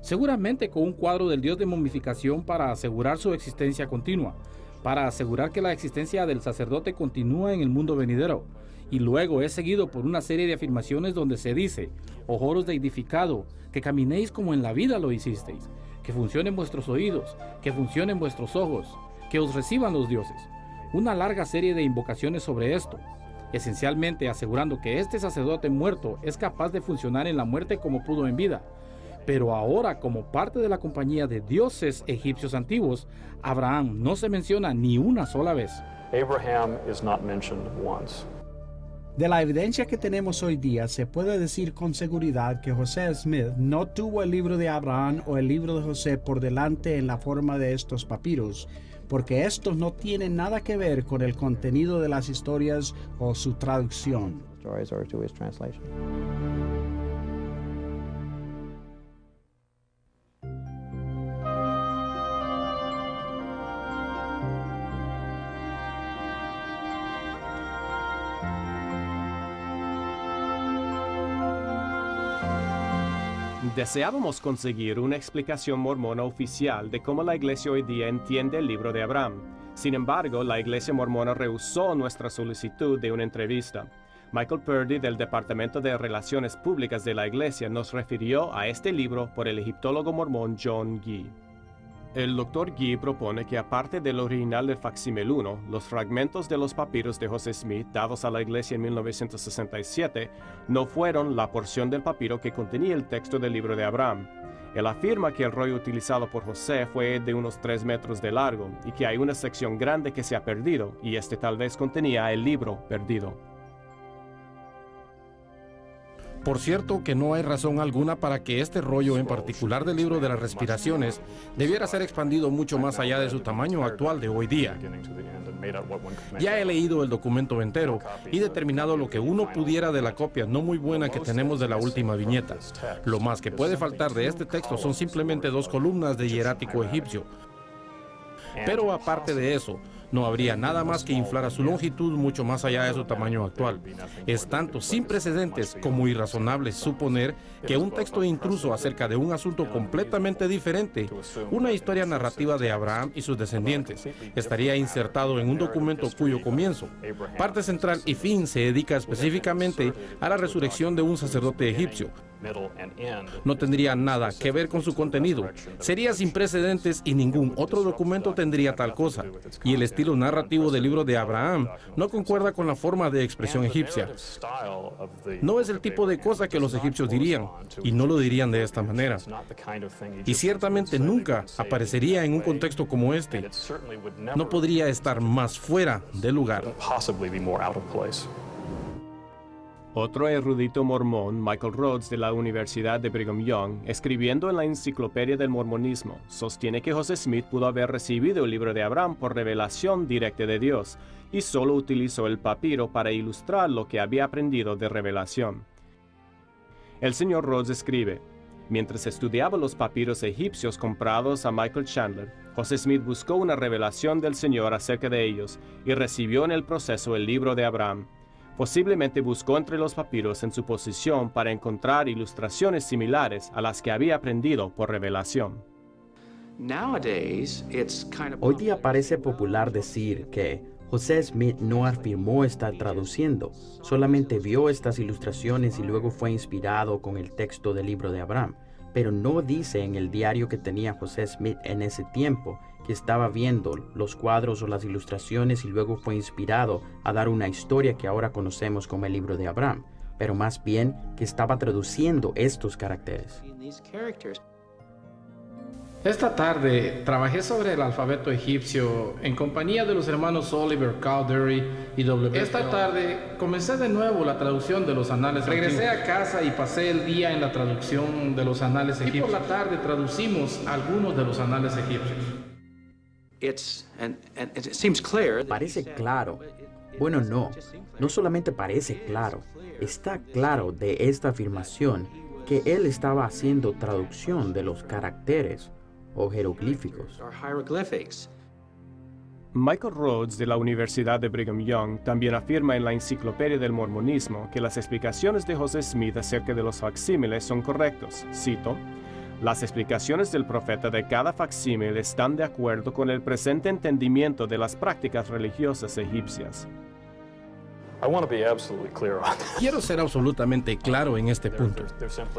seguramente con un cuadro del dios de momificación para asegurar su existencia continua, para asegurar que la existencia del sacerdote continúa en el mundo venidero, y luego es seguido por una serie de afirmaciones donde se dice: ojoros de edificado, que caminéis como en la vida lo hicisteis, que funcionen vuestros oídos, que funcionen vuestros ojos, que os reciban los dioses. Una larga serie de invocaciones sobre esto, esencialmente asegurando que este sacerdote muerto es capaz de funcionar en la muerte como pudo en vida. Pero ahora, como parte de la compañía de dioses egipcios antiguos, Abraham no se menciona ni una sola vez. Abraham is not mentioned once. De la evidencia que tenemos hoy día, se puede decir con seguridad que José Smith no tuvo el libro de Abraham o el libro de José por delante en la forma de estos papiros, porque estos no tienen nada que ver con el contenido de las historias o su traducción. Deseábamos conseguir una explicación mormona oficial de cómo la Iglesia hoy día entiende el libro de Abraham. Sin embargo, la Iglesia mormona rehusó nuestra solicitud de una entrevista. Michael Purdy, del Departamento de Relaciones Públicas de la Iglesia, nos refirió a este libro por el egiptólogo mormón John Gee. El Dr. Gee propone que, aparte del original del facsímil 1, los fragmentos de los papiros de José Smith dados a la Iglesia en 1967 no fueron la porción del papiro que contenía el texto del libro de Abraham. Él afirma que el rollo utilizado por José fue de unos 3 metros de largo y que hay una sección grande que se ha perdido, y este tal vez contenía el libro perdido. Por cierto que no hay razón alguna para que este rollo en particular del libro de las respiraciones debiera ser expandido mucho más allá de su tamaño actual de hoy día. Ya he leído el documento entero y determinado lo que uno pudiera de la copia no muy buena que tenemos de la última viñeta. Lo más que puede faltar de este texto son simplemente 2 columnas de hierático egipcio. Pero aparte de eso, no habría nada más que inflar a su longitud mucho más allá de su tamaño actual. Es tanto sin precedentes como irrazonable suponer que un texto intruso acerca de un asunto completamente diferente, una historia narrativa de Abraham y sus descendientes, estaría insertado en un documento cuyo comienzo, parte central y fin se dedica específicamente a la resurrección de un sacerdote egipcio. No tendría nada que ver con su contenido, sería sin precedentes y ningún otro documento tendría tal cosa, y el estilo narrativo del libro de Abraham no concuerda con la forma de expresión egipcia. No es el tipo de cosa que los egipcios dirían, y no lo dirían de esta manera. Y ciertamente nunca aparecería en un contexto como este. No podría estar más fuera de lugar. Otro erudito mormón, Michael Rhodes, de la Universidad de Brigham Young, escribiendo en la Enciclopedia del Mormonismo, sostiene que José Smith pudo haber recibido el libro de Abraham por revelación directa de Dios, y solo utilizó el papiro para ilustrar lo que había aprendido de revelación. El señor Rhodes escribe: mientras estudiaba los papiros egipcios comprados a Michael Chandler, José Smith buscó una revelación del Señor acerca de ellos y recibió en el proceso el libro de Abraham. Posiblemente buscó entre los papiros en su posición para encontrar ilustraciones similares a las que había aprendido por revelación. Hoy día parece popular decir que José Smith no afirmó estar traduciendo, solamente vio estas ilustraciones y luego fue inspirado con el texto del libro de Abraham, pero no dice en el diario que tenía José Smith en ese tiempo que estaba viendo los cuadros o las ilustraciones y luego fue inspirado a dar una historia que ahora conocemos como el libro de Abraham, pero más bien que estaba traduciendo estos caracteres. Esta tarde trabajé sobre el alfabeto egipcio en compañía de los hermanos Oliver Cowdery y W. Esta tarde comencé de nuevo la traducción de los anales antiguos. Regresé a casa y pasé el día en la traducción de los anales egipcios. Y por la tarde traducimos algunos de los anales egipcios. Parece claro. Bueno, no solamente parece claro, está claro de esta afirmación que él estaba haciendo traducción de los caracteres o jeroglíficos. Michael Rhodes, de la Universidad de Brigham Young, también afirma en la Enciclopedia del Mormonismo que las explicaciones de José Smith acerca de los facsímiles son correctos. Cito: las explicaciones del profeta de cada facsímil están de acuerdo con el presente entendimiento de las prácticas religiosas egipcias. Quiero ser absolutamente claro en este punto.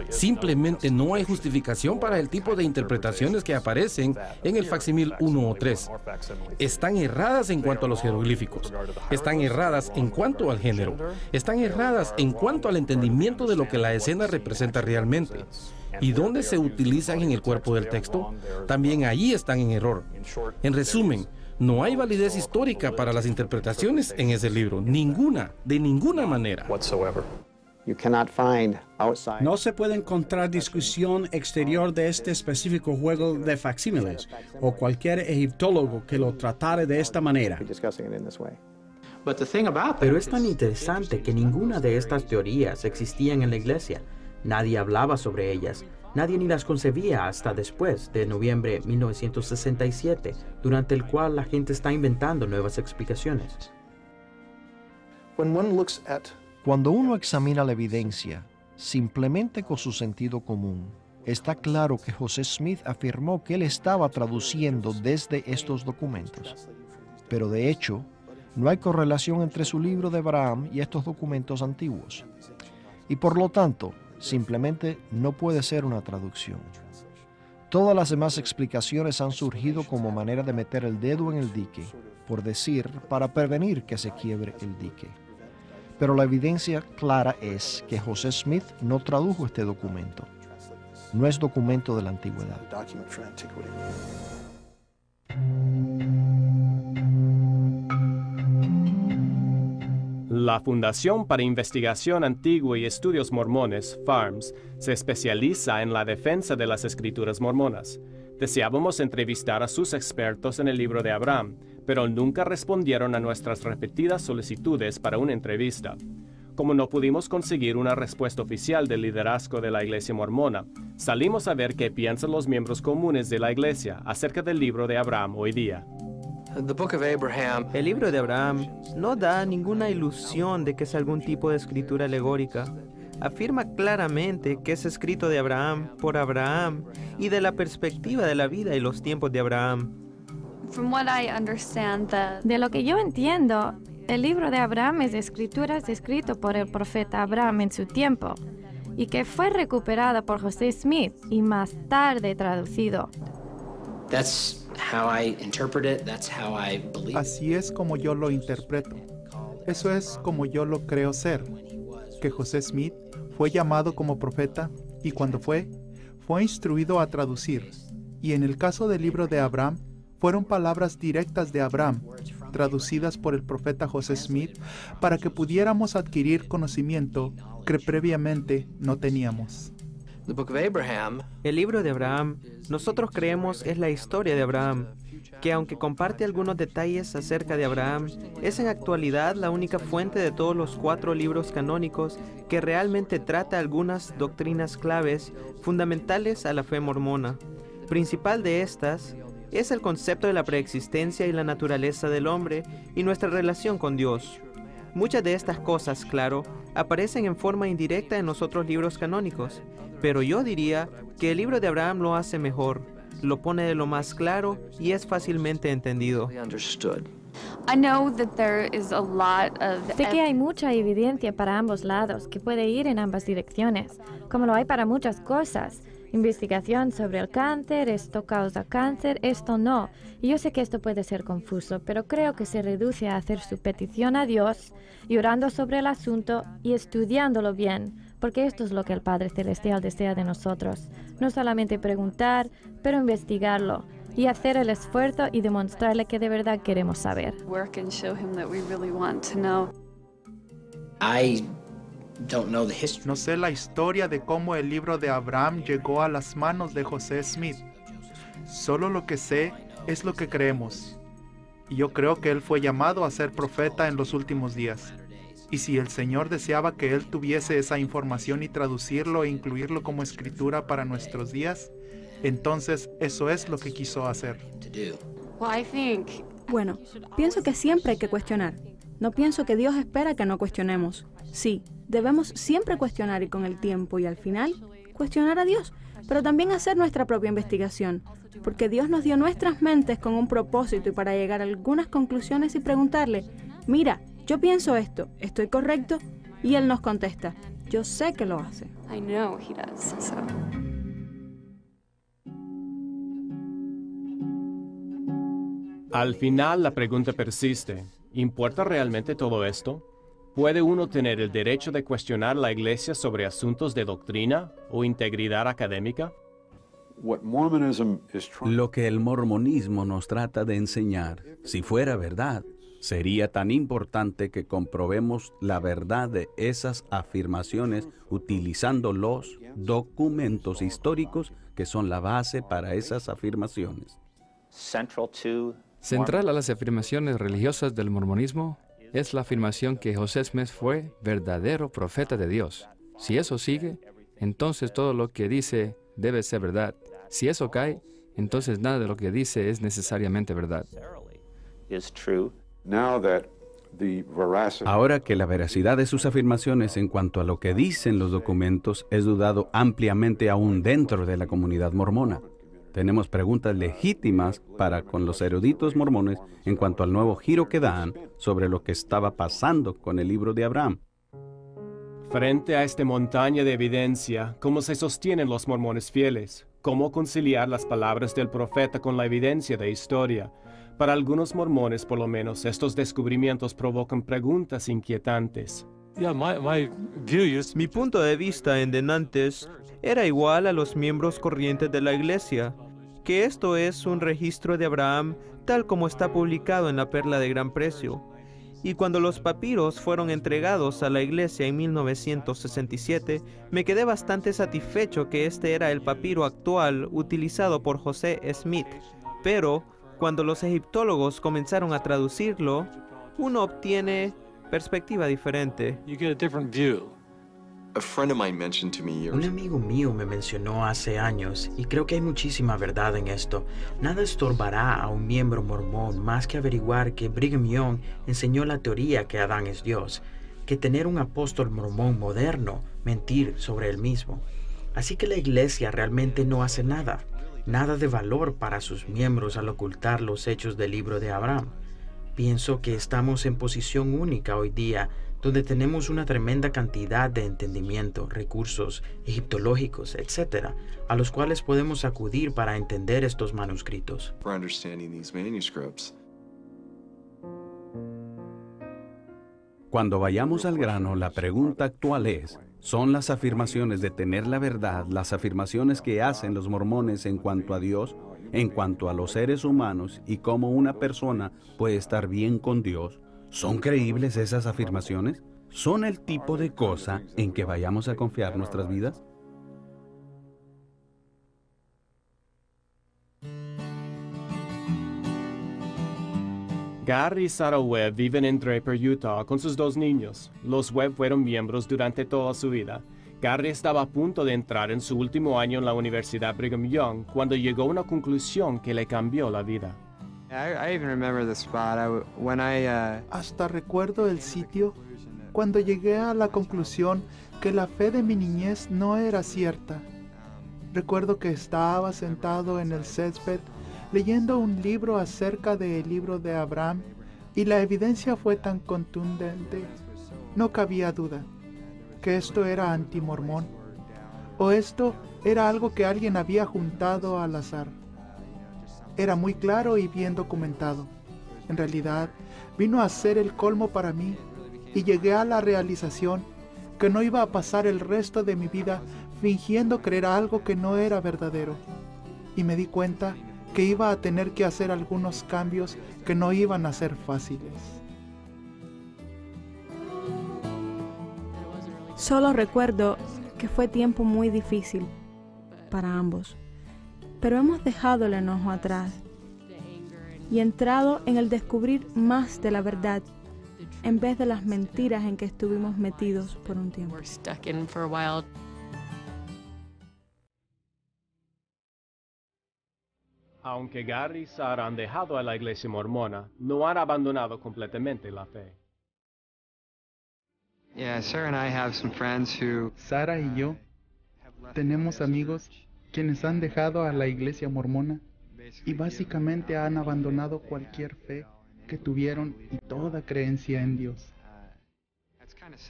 Simplemente no hay justificación para el tipo de interpretaciones que aparecen en el facsímil 1 o 3. Están erradas en cuanto a los jeroglíficos. Están erradas en cuanto al género. Están erradas en cuanto al entendimiento de lo que la escena representa realmente. ¿Y dónde se utilizan en el cuerpo del texto? También allí están en error. En resumen, no hay validez histórica para las interpretaciones en ese libro. Ninguna, de ninguna manera. No se puede encontrar discusión exterior de este específico juego de facsímiles o cualquier egiptólogo que lo tratare de esta manera. Pero es tan interesante que ninguna de estas teorías existían en la iglesia. Nadie hablaba sobre ellas. Nadie ni las concebía hasta después de noviembre de 1967, durante el cual la gente está inventando nuevas explicaciones. Cuando uno examina la evidencia, simplemente con su sentido común, está claro que José Smith afirmó que él estaba traduciendo desde estos documentos. Pero de hecho, no hay correlación entre su libro de Abraham y estos documentos antiguos. Y por lo tanto, simplemente no puede ser una traducción. Todas las demás explicaciones han surgido como manera de meter el dedo en el dique, por decir, para prevenir que se quiebre el dique. Pero la evidencia clara es que José Smith no tradujo este documento. No es documento de la antigüedad. La Fundación para Investigación Antigua y Estudios Mormones, FARMS, se especializa en la defensa de las escrituras mormonas. Deseábamos entrevistar a sus expertos en el libro de Abraham, pero nunca respondieron a nuestras repetidas solicitudes para una entrevista. Como no pudimos conseguir una respuesta oficial del liderazgo de la Iglesia Mormona, salimos a ver qué piensan los miembros comunes de la Iglesia acerca del libro de Abraham hoy día. El libro de Abraham no da ninguna ilusión de que es algún tipo de escritura alegórica. Afirma claramente que es escrito de Abraham, por Abraham, y de la perspectiva de la vida y los tiempos de Abraham. De lo que yo entiendo, el libro de Abraham es escrituras escrito por el profeta Abraham en su tiempo, y que fue recuperado por José Smith y más tarde traducido. Así es como yo lo interpreto. Eso es como yo lo creo ser. Que José Smith fue llamado como profeta y cuando fue instruido a traducir. Y en el caso del libro de Abraham, fueron palabras directas de Abraham, traducidas por el profeta José Smith para que pudiéramos adquirir conocimiento que previamente no teníamos. El libro de Abraham, nosotros creemos es la historia de Abraham, que aunque comparte algunos detalles acerca de Abraham, es en actualidad la única fuente de todos los 4 libros canónicos que realmente trata algunas doctrinas claves fundamentales a la fe mormona. Principal de estas es el concepto de la preexistencia y la naturaleza del hombre y nuestra relación con Dios. Muchas de estas cosas, claro, aparecen en forma indirecta en los otros libros canónicos, pero yo diría que el libro de Abraham lo hace mejor, lo pone de lo más claro y es fácilmente entendido. Sé que hay mucha evidencia para ambos lados, que puede ir en ambas direcciones, como lo hay para muchas cosas. Investigación sobre el cáncer, esto causa cáncer, esto no. Y yo sé que esto puede ser confuso, pero creo que se reduce a hacer su petición a Dios y orando sobre el asunto y estudiándolo bien, porque esto es lo que el Padre Celestial desea de nosotros. No solamente preguntar, pero investigarlo y hacer el esfuerzo y demostrarle que de verdad queremos saber. No sé la historia de cómo el libro de Abraham llegó a las manos de José Smith. Solo lo que sé es lo que creemos. Y yo creo que él fue llamado a ser profeta en los últimos días. Y si el Señor deseaba que él tuviese esa información y traducirlo e incluirlo como escritura para nuestros días, entonces eso es lo que quiso hacer. Bueno, pienso que siempre hay que cuestionar. No pienso que Dios espera que no cuestionemos. Sí, debemos siempre cuestionar y con el tiempo y al final cuestionar a Dios, pero también hacer nuestra propia investigación, porque Dios nos dio nuestras mentes con un propósito y para llegar a algunas conclusiones y preguntarle, mira, yo pienso esto, ¿estoy correcto? Y Él nos contesta, yo sé que lo hace. Al final la pregunta persiste, ¿importa realmente todo esto? ¿Puede uno tener el derecho de cuestionar la Iglesia sobre asuntos de doctrina o integridad académica? Lo que el mormonismo nos trata de enseñar, si fuera verdad, sería tan importante que comprobemos la verdad de esas afirmaciones utilizando los documentos históricos que son la base para esas afirmaciones. Central a las afirmaciones religiosas del mormonismo es la afirmación que José Smith fue verdadero profeta de Dios. Si eso sigue, entonces todo lo que dice debe ser verdad. Si eso cae, entonces nada de lo que dice es necesariamente verdad. Ahora que la veracidad de sus afirmaciones en cuanto a lo que dicen los documentos es dudado ampliamente aún dentro de la comunidad mormona, tenemos preguntas legítimas para con los eruditos mormones en cuanto al nuevo giro que dan sobre lo que estaba pasando con el libro de Abraham. Frente a esta montaña de evidencia, ¿cómo se sostienen los mormones fieles? ¿Cómo conciliar las palabras del profeta con la evidencia de historia? Para algunos mormones, por lo menos, estos descubrimientos provocan preguntas inquietantes. Mi punto de vista en Denantes era igual a los miembros corrientes de la Iglesia, que esto es un registro de Abraham tal como está publicado en la Perla de Gran Precio, Y cuando los papiros fueron entregados a la iglesia en 1967, me quedé bastante satisfecho que este era el papiro actual utilizado por José Smith. Pero, cuando los egiptólogos comenzaron a traducirlo, uno obtiene perspectiva diferente. Un amigo mío me mencionó hace años, y creo que hay muchísima verdad en esto. Nada estorbará a un miembro mormón más que averiguar que Brigham Young enseñó la teoría que Adán es Dios, que tener un apóstol mormón moderno mentir sobre él mismo. Así que la iglesia realmente no hace nada de valor para sus miembros al ocultar los hechos del libro de Abraham. Pienso que estamos en posición única hoy día, donde tenemos una tremenda cantidad de entendimiento, recursos egiptológicos, etc., a los cuales podemos acudir para entender estos manuscritos. Cuando vayamos al grano, la pregunta actual es, ¿son las afirmaciones de tener la verdad las afirmaciones que hacen los mormones en cuanto a Dios, en cuanto a los seres humanos y cómo una persona puede estar bien con Dios? ¿Son creíbles esas afirmaciones? ¿Son el tipo de cosa en que vayamos a confiar nuestras vidas? Gary y Sarah Webb viven en Draper, Utah, con sus 2 niños. Los Webb fueron miembros durante toda su vida. Gary estaba a punto de entrar en su último año en la Universidad Brigham Young cuando llegó a una conclusión que le cambió la vida. Hasta recuerdo el sitio cuando llegué a la conclusión que la fe de mi niñez no era cierta. Recuerdo que estaba sentado en el césped leyendo un libro acerca del libro de Abraham y la evidencia fue tan contundente. No cabía duda que esto era antimormón o esto era algo que alguien había juntado al azar. Era muy claro y bien documentado. En realidad, vino a ser el colmo para mí y llegué a la realización que no iba a pasar el resto de mi vida fingiendo creer algo que no era verdadero. Y me di cuenta que iba a tener que hacer algunos cambios que no iban a ser fáciles. Solo recuerdo que fue tiempo muy difícil para ambos. Pero hemos dejado el enojo atrás y entrado en el descubrir más de la verdad en vez de las mentiras en que estuvimos metidos por un tiempo. Aunque Gary y Sarah han dejado a la iglesia mormona, no han abandonado completamente la fe. Sarah y yo tenemos amigos quienes han dejado a la iglesia mormona y básicamente han abandonado cualquier fe que tuvieron y toda creencia en Dios.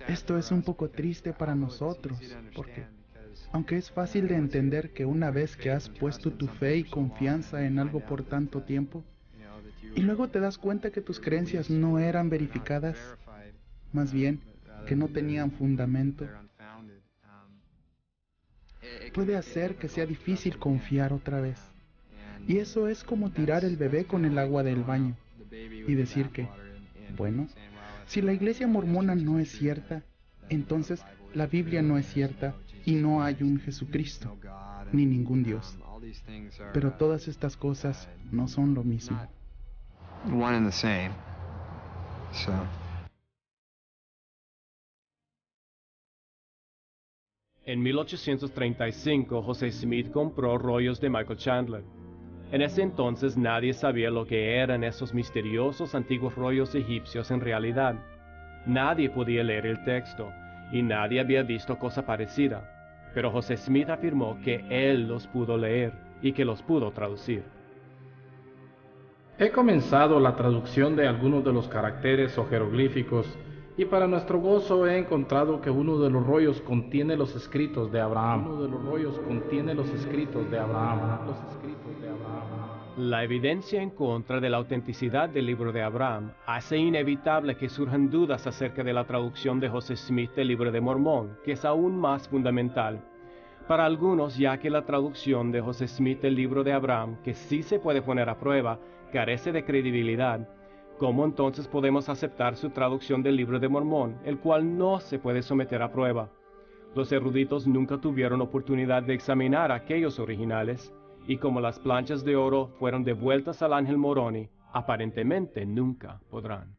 Esto es un poco triste para nosotros, porque aunque es fácil de entender que una vez que has puesto tu fe y confianza en algo por tanto tiempo, y luego te das cuenta que tus creencias no eran verificadas, más bien que no tenían fundamento, puede hacer que sea difícil confiar otra vez. Y eso es como tirar el bebé con el agua del baño y decir que, bueno, si la iglesia mormona no es cierta, entonces la Biblia no es cierta y no hay un Jesucristo, ni ningún Dios. Pero todas estas cosas no son lo mismo. En 1835, José Smith compró rollos de Michael Chandler. En ese entonces nadie sabía lo que eran esos misteriosos antiguos rollos egipcios en realidad. Nadie podía leer el texto, y nadie había visto cosa parecida. Pero José Smith afirmó que él los pudo leer y que los pudo traducir. He comenzado la traducción de algunos de los caracteres o jeroglíficos y para nuestro gozo he encontrado que uno de los rollos contiene los escritos de Abraham. La evidencia en contra de la autenticidad del libro de Abraham hace inevitable que surjan dudas acerca de la traducción de José Smith del libro de Mormón, que es aún más fundamental. Para algunos, ya que la traducción de José Smith del libro de Abraham, que sí se puede poner a prueba, carece de credibilidad, ¿Cómo entonces podemos aceptar su traducción del Libro de Mormón, el cual no se puede someter a prueba? Los eruditos nunca tuvieron oportunidad de examinar aquellos originales, y como las planchas de oro fueron devueltas al ángel Moroni, aparentemente nunca podrán.